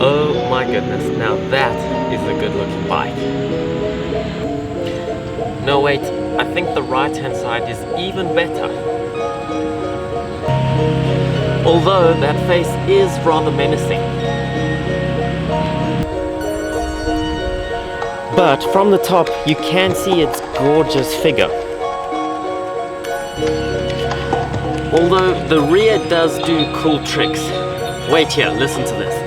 Oh my goodness, now that is a good looking bike. No wait, I think the right hand side is even better. Although that face is rather menacing. But from the top you can see its gorgeous figure. Although the rear does do cool tricks. Wait here, listen to this.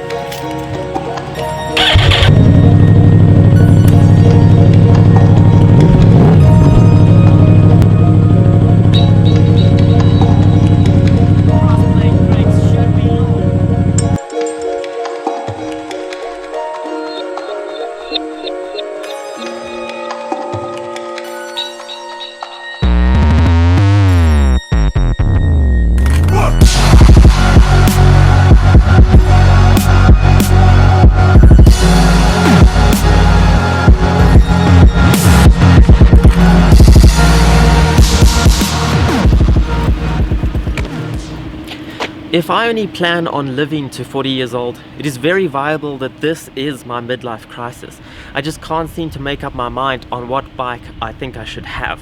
If I only plan on living to 40 years old, it is very viable that this is my midlife crisis. I just can't seem to make up my mind on what bike I think I should have.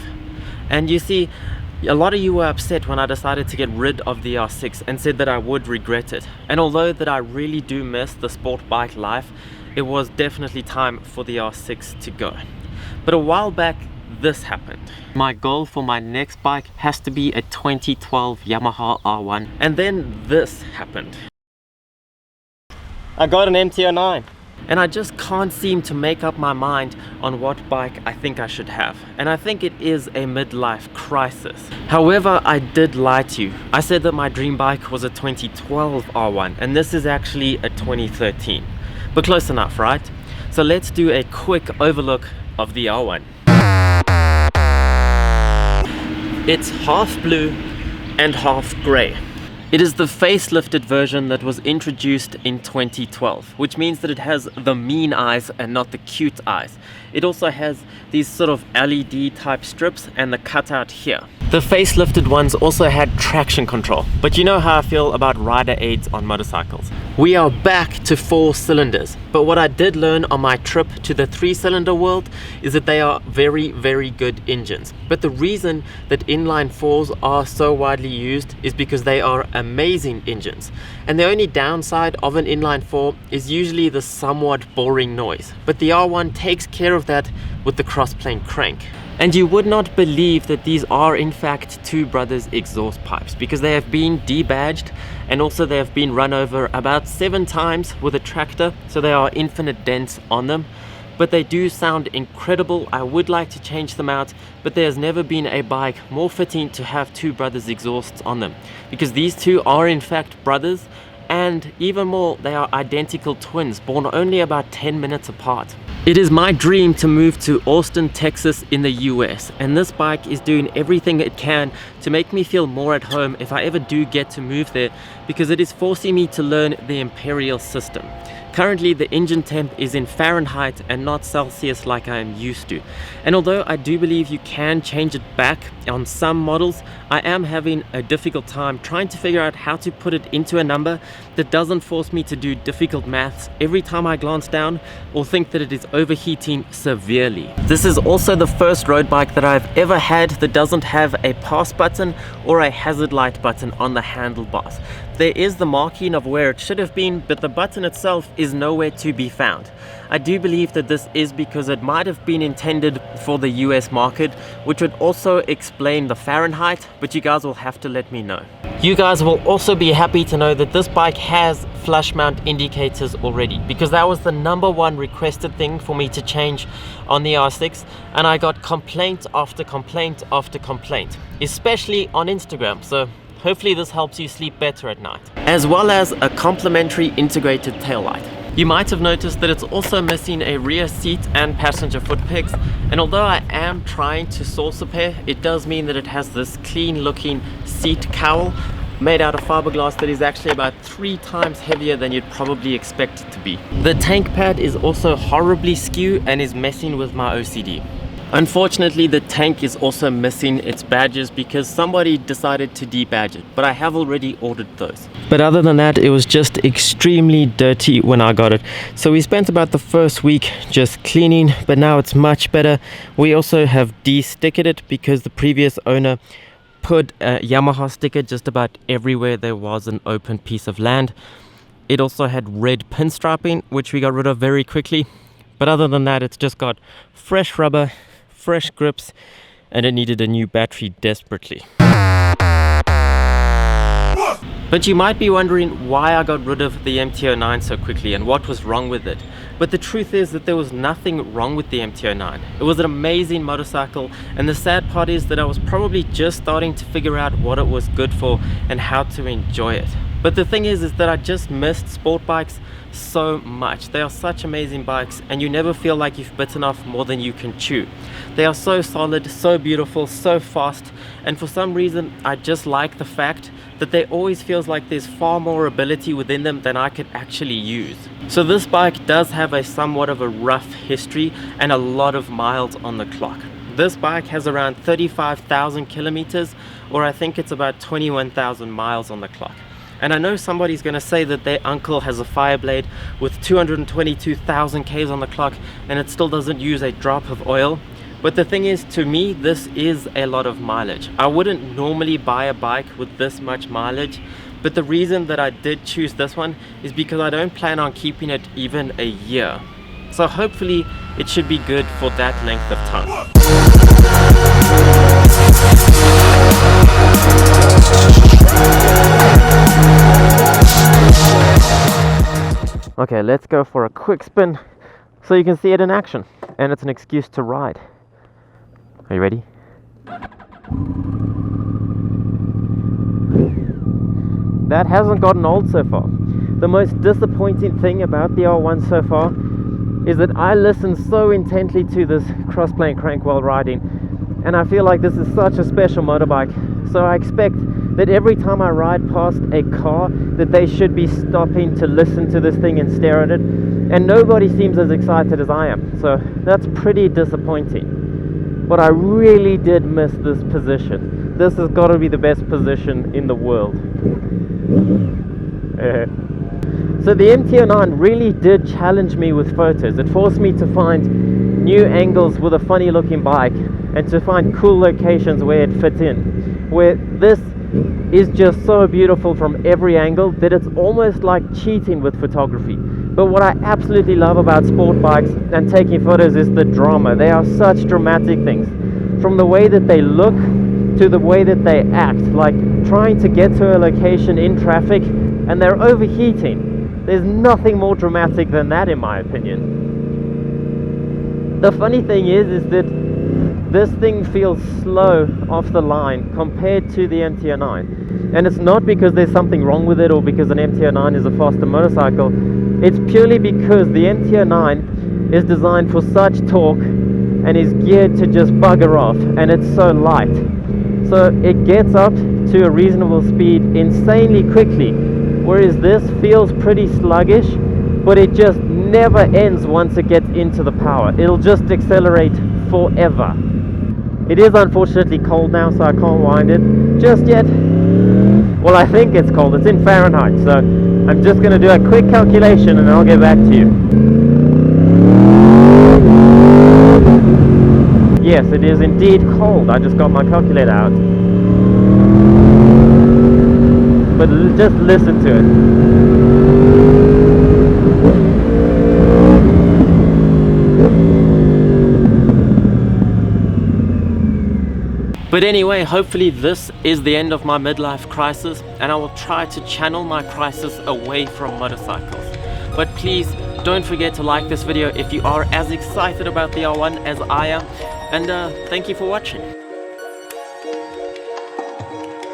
And you see, a lot of you were upset when I decided to get rid of the R6 and said that I would regret it. And although that I really do miss the sport bike life, it was definitely time for the R6 to go. But a while back, this happened. My goal for my next bike has to be a 2012 Yamaha R1, and then this happened. I got an MT-09 and I just can't seem to make up my mind on what bike I think I should have, and I think it is a midlife crisis. However, I did lie to you. I said that my dream bike was a 2012 R1 and this is actually a 2013, but close enough, right? So let's do a quick overlook of the R1. It's half blue and half grey. It is the facelifted version that was introduced in 2012, which means that it has the mean eyes and not the cute eyes. It also has these sort of LED type strips and the cutout here. The facelifted ones also had traction control, but you know how I feel about rider aids on motorcycles. We are back to 4 cylinders, but what I did learn on my trip to the 3-cylinder world is that they are very, very good engines. But the reason that inline 4s are so widely used is because they are amazing engines. And the only downside of an inline 4 is usually the somewhat boring noise. But the R1 takes care of that with the crossplane crank. And you would not believe that these are in fact two brothers exhaust pipes, because they have been debadged and also they have been run over about 7 times with a tractor, so there are infinite dents on them. But they do sound incredible. I would like to change them out, but there's never been a bike more fitting to have two brothers exhausts on them, because these two are in fact brothers, and even more, they are identical twins born only about 10 minutes apart. It is my dream to move to Austin, Texas in the US, and this bike is doing everything it can to make me feel more at home if I ever do get to move there, because it is forcing me to learn the imperial system. Currently the engine temp is in Fahrenheit and not Celsius like I am used to. And although I do believe you can change it back on some models, I am having a difficult time trying to figure out how to put it into a number that doesn't force me to do difficult maths every time I glance down or think that it is overheating severely. This is also the first road bike that I've ever had that doesn't have a pass button or a hazard light button on the handlebars. There is the marking of where it should have been, but the button itself is nowhere to be found. I do believe that this is because it might have been intended for the US market, which would also explain the Fahrenheit, but you guys will have to let me know. You guys will also be happy to know that this bike has flush mount indicators already, because that was the #1 requested thing for me to change on the R6, and I got complaint after complaint after complaint, especially on Instagram, so hopefully this helps you sleep better at night. As well as a complimentary integrated taillight. You might have noticed that it's also missing a rear seat and passenger foot pegs, and although I am trying to source a pair, it does mean that it has this clean looking seat cowl made out of fiberglass that is actually about 3 times heavier than you'd probably expect it to be. The tank pad is also horribly skew and is messing with my OCD. Unfortunately, the tank is also missing its badges because somebody decided to debadge it, but I have already ordered those. But other than that, it was just extremely dirty when I got it. So we spent about the first week just cleaning, but now it's much better. We also have de-stickered it because the previous owner put a Yamaha sticker just about everywhere there was an open piece of land. It also had red pinstriping, which we got rid of very quickly. But other than that, it's just got fresh rubber, fresh grips, and it needed a new battery desperately. But you might be wondering why I got rid of the MT-09 so quickly and what was wrong with it. But the truth is that there was nothing wrong with the MT-09. It was an amazing motorcycle, and the sad part is that I was probably just starting to figure out what it was good for and how to enjoy it. But the thing is that I just missed sport bikes so much. They are such amazing bikes, and you never feel like you've bitten off more than you can chew. They are so solid, so beautiful, so fast, and for some reason I just like the fact that there always feels like there's far more ability within them than I could actually use. So this bike does have a somewhat of a rough history and a lot of miles on the clock. This bike has around 35,000 kilometers, or I think it's about 21,000 miles on the clock. And I know somebody's going to say that their uncle has a Fireblade with 222,000 Ks on the clock and it still doesn't use a drop of oil. But the thing is, to me, this is a lot of mileage. I wouldn't normally buy a bike with this much mileage, but the reason that I did choose this one is because I don't plan on keeping it even a year. So hopefully it should be good for that length of time. Okay, let's go for a quick spin so you can see it in action, and it's an excuse to ride. Are you ready? That hasn't gotten old so far. The most disappointing thing about the R1 so far is that I listen so intently to this crossplane crank while riding, and I feel like this is such a special motorbike. So I expect that every time I ride past a car that they should be stopping to listen to this thing and stare at it, and nobody seems as excited as I am. So that's pretty disappointing. But I really did miss this position. This has got to be the best position in the world. So the MT-09 really did challenge me with photos. It forced me to find new angles with a funny looking bike and to find cool locations where it fit in. Where this is just so beautiful from every angle that it's almost like cheating with photography. But what I absolutely love about sport bikes and taking photos is the drama. They are such dramatic things. From the way that they look to the way that they act, like trying to get to a location in traffic and they're overheating. There's nothing more dramatic than that, in my opinion. The funny thing is that this thing feels slow off the line compared to the MT-09. And it's not because there's something wrong with it or because an MT-09 is a faster motorcycle. It's purely because the MT-09 is designed for such torque and is geared to just bugger off, and it's so light. So it gets up to a reasonable speed insanely quickly, whereas this feels pretty sluggish, but it just never ends once it gets into the power. It'll just accelerate forever. It is unfortunately cold now, so I can't wind it just yet. Well, I think it's cold. It's in Fahrenheit, so I'm just going to do a quick calculation and I'll get back to you. Yes, it is indeed cold. I just got my calculator out. But just listen to it. But anyway, hopefully this is the end of my midlife crisis, and I will try to channel my crisis away from motorcycles. But please don't forget to like this video if you are as excited about the R1 as I am, and thank you for watching.